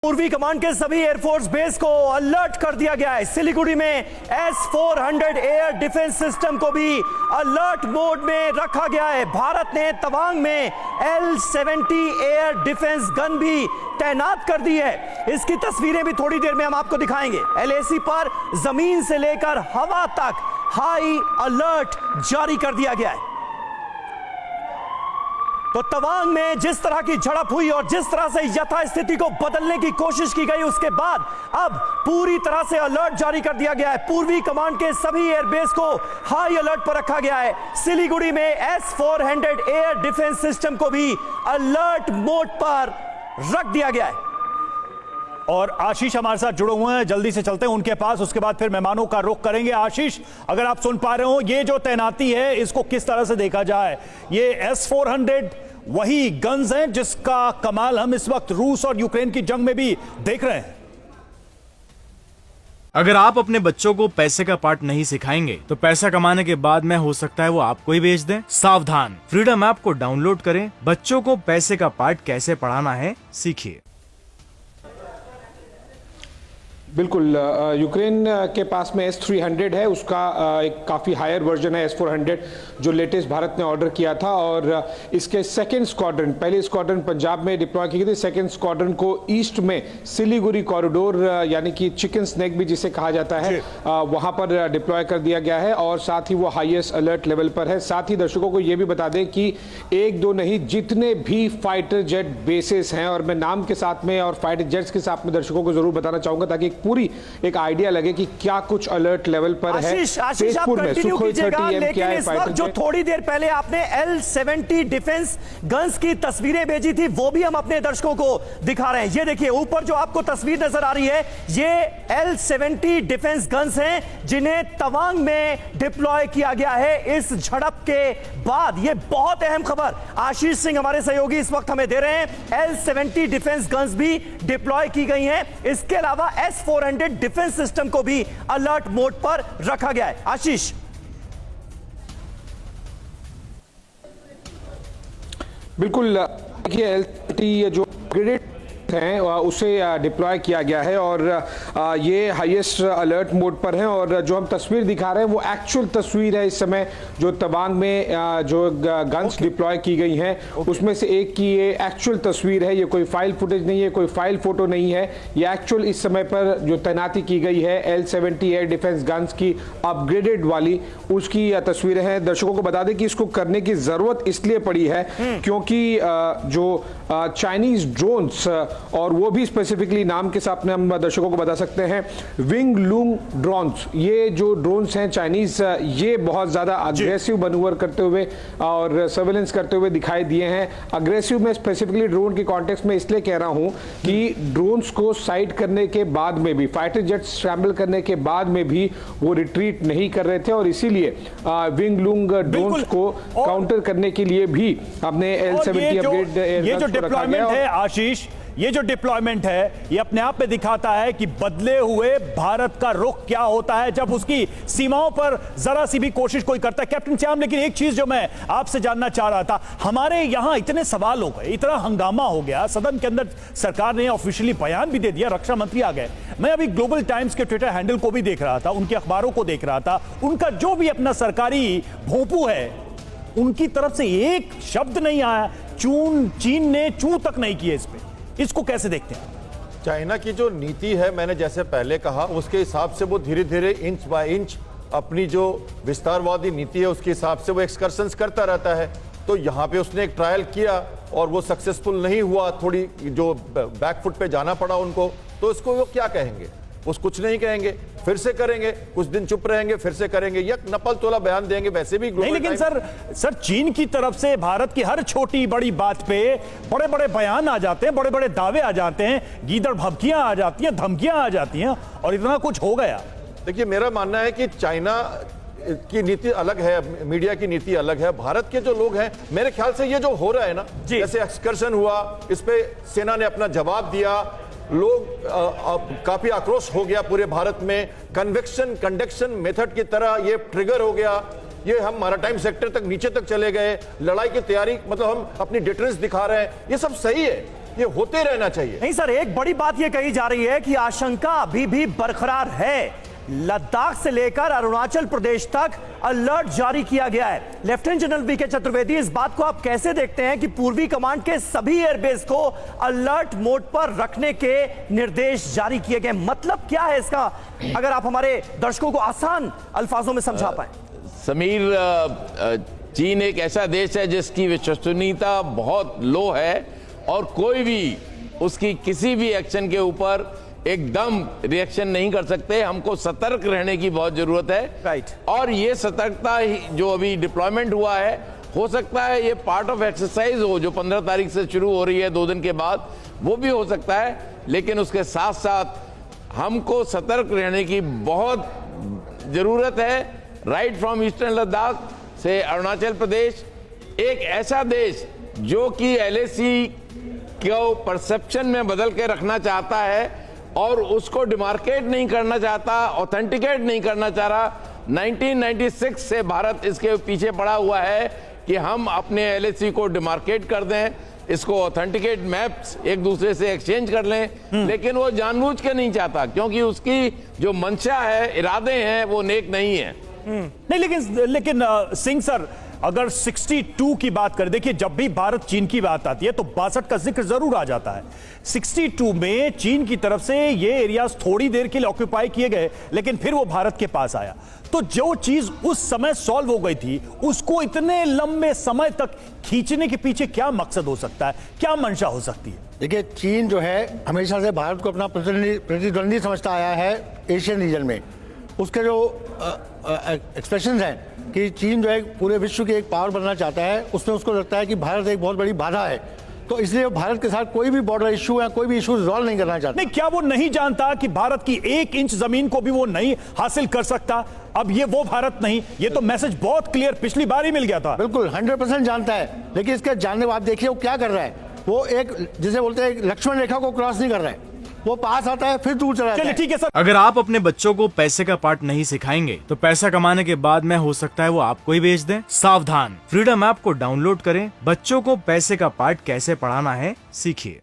पूर्वी कमांड के सभी एयरफोर्स बेस को अलर्ट कर दिया गया है। सिलीगुड़ी में S-400 एयर डिफेंस सिस्टम को भी अलर्ट मोड में रखा गया है। भारत ने तवांग में L-70 एयर डिफेंस गन भी तैनात कर दी है। इसकी तस्वीरें भी थोड़ी देर में हम आपको दिखाएंगे। LAC पर जमीन से लेकर हवा तक हाई अलर्ट जारी कर दिया गया है। तो तवांग में जिस तरह की झड़प हुई और जिस तरह से यथास्थिति को बदलने की कोशिश की गई, उसके बाद अब पूरी तरह से अलर्ट जारी कर दिया गया है। पूर्वी कमांड के सभी एयरबेस को हाई अलर्ट पर रखा गया है। सिलीगुड़ी में S-400 एयर डिफेंस सिस्टम को भी अलर्ट मोड पर रख दिया गया है। और आशीष हमारे साथ जुड़े हुए हैं, जल्दी से चलते हैं उनके पास, उसके बाद फिर मेहमानों का रुख करेंगे। आशीष, अगर आप सुन पा रहे हो, ये जो तैनाती है इसको किस तरह से देखा जाए? ये S-400 वही गन्स हैं जिसका कमाल हम इस वक्त रूस और यूक्रेन की जंग में भी देख रहे हैं। अगर आप अपने बच्चों को पैसे का पार्ट नहीं सिखाएंगे तो पैसा कमाने के बाद में हो सकता है वो आपको ही बेच दें। सावधान, फ्रीडम ऐप को डाउनलोड करें, बच्चों को पैसे का पार्ट कैसे पढ़ाना है सीखिए। बिल्कुल, यूक्रेन के पास में S-300 है, उसका एक काफ़ी हायर वर्जन है S-400 जो लेटेस्ट भारत ने ऑर्डर किया था। और इसके सेकंड स्क्वाड्रन, पहले स्क्वाड्रन पंजाब में डिप्लॉय की गई थी, सेकंड स्क्वाड्रन को ईस्ट में सिलीगुड़ी कॉरिडोर यानी कि चिकन स्नैक भी जिसे कहा जाता है, वहाँ पर डिप्लॉय कर दिया गया है। और साथ ही वो हाईएस्ट अलर्ट लेवल पर है। साथ ही दर्शकों को ये भी बता दें कि एक दो नहीं, जितने भी फाइटर जेट बेसिस हैं, और मैं नाम के साथ में और फाइटर जेट्स के साथ में दर्शकों को जरूर बताना चाहूंगा ताकि पूरी एक आइडिया लगे कि क्या कुछ अलर्ट लेवल पर है। आशीष आप कंटिन्यू कीजिएगा, लेकिन इस वक्त जो थोड़ी देर पहले आपने L-70 डिफेंस गन्स की तस्वीरें भेजी थी वो भी हम अपने दर्शकों को दिखा रहे हैं। ये देखिए ऊपर जो आपको तस्वीर नजर आ रही है, ये L-70 डिफेंस गन्स हैं जिन्हें तवांग में डिप्लॉय किया गया है इस झड़प के बाद। ये बहुत अहम खबर आशीष सिंह हमारे सहयोगी इस वक्त हमें दे रहे हैं। L-70 डिफेंस गन्स भी डिप्लॉय की गई हैं। इसके अलावा S-400 डिफेंस सिस्टम को भी अलर्ट मोड पर रखा गया है। आशीष, बिल्कुल, देखिए L-70 जो अपग्रेडेड हैं उसे डिप्लॉय किया गया है और ये हाईएस्ट अलर्ट मोड पर है। और जो हम तस्वीर दिखा रहे हैं वो एक्चुअल तस्वीर है इस समय जो तवांग में जो गन्स डिप्लॉय की गई हैं उसमें से एक की ये एक्चुअल तस्वीर है। ये कोई फाइल फुटेज नहीं है, कोई फाइल फोटो नहीं है, ये एक्चुअल इस समय पर जो तैनाती की गई है L-70 एयर डिफेंस गन्स की अपग्रेडेड वाली, उसकी तस्वीरें हैं। दर्शकों को बता दें कि इसको करने की जरूरत इसलिए पड़ी है क्योंकि जो चाइनीज ड्रोन्स, और वो भी स्पेसिफिकली नाम के साथ में हम दर्शकों को बता सकते हैं, विंग लूंग ड्रोन्स, ये जो ड्रोन्स हैं चाइनीज, ये बहुत ज़्यादा अग्रेसिव मनूवर करते हुए और सर्वेलेंस करते हुए दिखाई दिए हैं। अग्रेसिव में स्पेसिफिकली ड्रोन के कॉन्टेक्स्ट में इसलिए कह रहा हूं कि ड्रोन्स को साइट करने के बाद में भी, फाइटर जेट्स स्क्रैम्बल करने के बाद में भी वो रिट्रीट नहीं कर रहे थे और इसीलिए विंग लूंग ड्रोन्स को काउंटर करने के लिए भी हमने L-70 अपग्रेड एयरक्राफ्ट को रखा गया है। आशीष, ये जो डिप्लॉयमेंट है ये अपने आप में दिखाता है कि बदले हुए भारत का रुख क्या होता है जब उसकी सीमाओं पर जरा सी भी कोशिश कोई करता है। कैप्टन श्याम, लेकिन एक चीज जो मैं आपसे जानना चाह रहा था, हमारे यहां इतने सवाल हो गए, इतना हंगामा हो गया, सदन के अंदर सरकार ने ऑफिशियली बयान भी दे दिया, रक्षा मंत्री आ गए। मैं अभी ग्लोबल टाइम्स के ट्विटर हैंडल को भी देख रहा था, उनके अखबारों को देख रहा था, उनका जो भी अपना सरकारी भोंपू है उनकी तरफ से एक शब्द नहीं आया। चीन ने चू तक नहीं किया इस पे। इसको कैसे देखते हैं? चाइना की जो नीति है, मैंने जैसे पहले कहा, उसके हिसाब से वो धीरे धीरे इंच बाय इंच अपनी जो विस्तारवादी नीति है उसके हिसाब से वो एक्सकर्शंस करता रहता है। तो यहाँ पे उसने एक ट्रायल किया और वो सक्सेसफुल नहीं हुआ, थोड़ी जो बैकफुट पे जाना पड़ा उनको, तो इसको वो क्या कहेंगे? उस कुछ नहीं कहेंगे, फिर से करेंगे, कुछ दिन चुप रहेंगे, फिर से करेंगे, या नपल तोला बयान देंगे। वैसे भी नहीं, लेकिन सर चीन की तरफ से भारत की हर छोटी बड़ी बात पे बड़े बड़े बयान आ जाते हैं, बड़े बड़े दावे आ जाते हैं, गीदड़ भभकियां आ जाती हैं, धमकियां आ जाती हैं, और इतना कुछ हो गया। देखिए, मेरा मानना है कि चाइना की नीति अलग है, मीडिया की नीति अलग है। भारत के जो लोग हैं, मेरे ख्याल से ये जो हो रहा है ना, जैसे एक्सकर्शन हुआ, इस पे सेना ने अपना जवाब दिया, लोग काफी आक्रोश हो गया पूरे भारत में, कन्वेक्शन कंडक्शन मेथड की तरह ये ट्रिगर हो गया, ये हम मैरीटाइम सेक्टर तक नीचे तक चले गए, लड़ाई की तैयारी, मतलब हम अपनी डिटरेंस दिखा रहे हैं, ये सब सही है। ये होते रहना चाहिए। नहीं सर, एक बड़ी बात यह कही जा रही है कि आशंका अभी भी बरकरार है। लद्दाख से लेकर अरुणाचल प्रदेश तक अलर्ट जारी किया गया है। लेफ्टिनेंट जनरल वीके चतुर्वेदी, इस बात को आप कैसे देखते हैं कि पूर्वी कमांड के सभी एयरबेस को अलर्ट मोड पर रखने के निर्देश जारी किए गए? मतलब क्या है इसका, अगर आप हमारे दर्शकों को आसान अल्फाजों में समझा पाए। समीर, चीन एक ऐसा देश है जिसकी विश्वसनीयता बहुत लो है और कोई भी उसकी किसी भी एक्शन के ऊपर एकदम रिएक्शन नहीं कर सकते। हमको सतर्क रहने की बहुत जरूरत है। राइट। और ये सतर्कता जो अभी डिप्लॉयमेंट हुआ है, हो सकता है ये पार्ट ऑफ एक्सरसाइज हो जो 15 तारीख से शुरू हो रही है 2 दिन के बाद, वो भी हो सकता है। लेकिन उसके साथ साथ हमको सतर्क रहने की बहुत जरूरत है। राइट फ्रॉम ईस्टर्न लद्दाख से अरुणाचल प्रदेश, एक ऐसा देश जो कि LAC को परसेप्शन में बदल के रखना चाहता है और उसको डिमार्केट नहीं करना चाहता, ऑथेंटिकेट नहीं करना चाह रहा। 1996 से भारत इसके पीछे पड़ा हुआ है कि हम अपने LAC को डिमार्केट कर दें, इसको ऑथेंटिकेट मैप्स एक दूसरे से एक्सचेंज कर लें, लेकिन वो जानबूझ के नहीं चाहता क्योंकि उसकी जो मंशा है, इरादे हैं, वो नेक नहीं है। नहीं, लेकिन सिंह सर, अगर 62 की बात करें, देखिए जब भी भारत चीन की बात आती है तो 62 का जिक्र जरूर आ जाता है। 62 में चीन की तरफ से ये एरियाज थोड़ी देर के लिए ऑक्यूपाई किए गए, लेकिन फिर वो भारत के पास आया। तो जो चीज उस समय सॉल्व हो गई थी, उसको इतने लंबे समय तक खींचने के पीछे क्या मकसद हो सकता है, क्या मंशा हो सकती है? देखिए, चीन जो है हमेशा से भारत को अपना प्रतिद्वंदी समझता आया है एशियन रीजन में। उसके जो एक्सप्रेशंस हैं कि चीन जो है पूरे विश्व की एक पावर बनना चाहता है, उसमें उसको लगता है कि भारत एक बहुत बड़ी बाधा है, तो इसलिए भारत के साथ कोई भी बॉर्डर इशू या कोई भी इशू रिजॉल्व नहीं करना चाहता। नहीं, क्या वो नहीं जानता कि भारत की 1 इंच जमीन को भी वो नहीं हासिल कर सकता? अब ये वो भारत नहीं, ये तो मैसेज बहुत क्लियर पिछली बार ही मिल गया था। बिल्कुल 100% जानता है, लेकिन इसके जानने बाद देखिए वो क्या कर रहा है। वो एक जिसे बोलते हैं एक लक्ष्मण रेखा को क्रॉस नहीं कर रहा है, वो पास आता है फिर दूर चला जाता है। ठीक है सर। अगर आप अपने बच्चों को पैसे का पार्ट नहीं सिखाएंगे तो पैसा कमाने के बाद में हो सकता है वो आपको ही बेच दें। सावधान, फ्रीडम ऐप को डाउनलोड करें, बच्चों को पैसे का पार्ट कैसे पढ़ाना है सीखिए।